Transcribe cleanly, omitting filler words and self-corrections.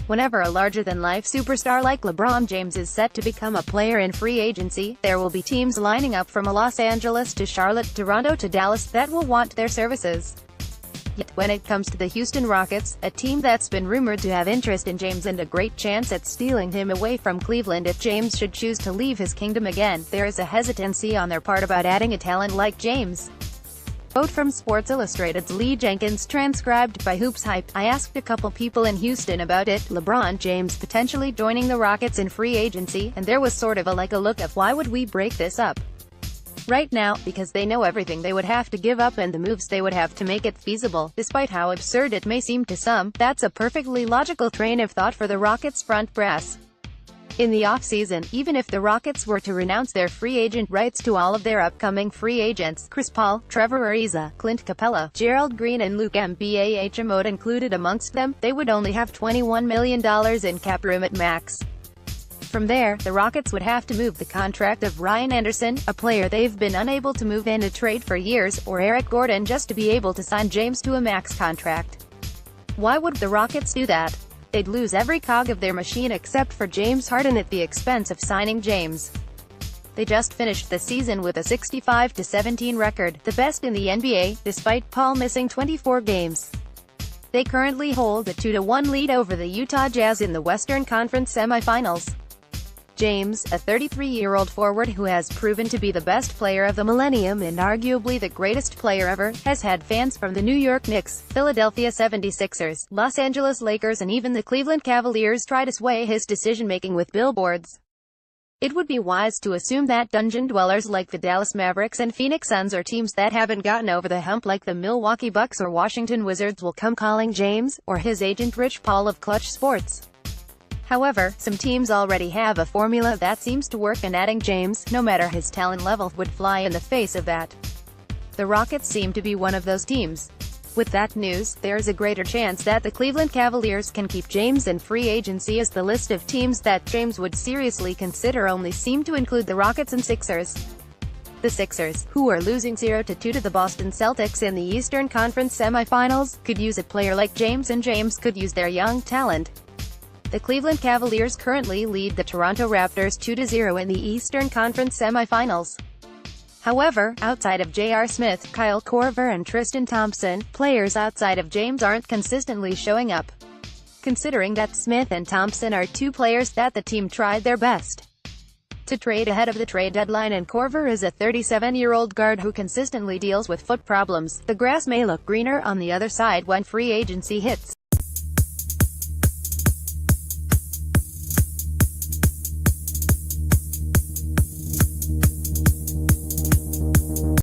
Whenever a larger-than-life superstar like LeBron James is set to become a player in free agency, there will be teams lining up from Los Angeles to Charlotte, Toronto to Dallas that will want their services. Yet, when it comes to the Houston Rockets, a team that's been rumored to have interest in James and a great chance at stealing him away from Cleveland if James should choose to leave his kingdom again, there is a hesitancy on their part about adding a talent like James. Quote from Sports Illustrated's Lee Jenkins, transcribed by Hoops Hype. I asked a couple people in Houston about it, LeBron James potentially joining the Rockets in free agency, and there was sort of a look of why would we break this up right now, because they know everything they would have to give up and the moves they would have to make it feasible. Despite how absurd it may seem to some, that's a perfectly logical train of thought for the Rockets front brass. In the offseason, even if the Rockets were to renounce their free agent rights to all of their upcoming free agents, Chris Paul, Trevor Ariza, Clint Capella, Gerald Green and Luke Mbahamo included amongst them, they would only have $21 million in cap room at max. From there, the Rockets would have to move the contract of Ryan Anderson, a player they've been unable to move in a trade for years, or Eric Gordon just to be able to sign James to a max contract. Why would the Rockets do that? They'd lose every cog of their machine except for James Harden at the expense of signing James. They just finished the season with a 65-17 record, the best in the NBA, despite Paul missing 24 games. They currently hold a 2-1 lead over the Utah Jazz in the Western Conference semifinals. James, a 33-year-old forward who has proven to be the best player of the millennium and arguably the greatest player ever, has had fans from the New York Knicks, Philadelphia 76ers, Los Angeles Lakers and even the Cleveland Cavaliers try to sway his decision-making with billboards. It would be wise to assume that dungeon dwellers like the Dallas Mavericks and Phoenix Suns or teams that haven't gotten over the hump like the Milwaukee Bucks or Washington Wizards will come calling James, or his agent Rich Paul of Clutch Sports. However, some teams already have a formula that seems to work and adding James, no matter his talent level, would fly in the face of that. The Rockets seem to be one of those teams. With that news, there's a greater chance that the Cleveland Cavaliers can keep James in free agency as the list of teams that James would seriously consider only seem to include the Rockets and Sixers. The Sixers, who are losing 0-2 to the Boston Celtics in the Eastern Conference semifinals, could use a player like James and James could use their young talent. The Cleveland Cavaliers currently lead the Toronto Raptors 2-0 in the Eastern Conference semifinals. However, outside of J.R. Smith, Kyle Korver and Tristan Thompson, players outside of James aren't consistently showing up. Considering that Smith and Thompson are two players that the team tried their best to trade ahead of the trade deadline and Korver is a 37-year-old guard who consistently deals with foot problems, the grass may look greener on the other side when free agency hits.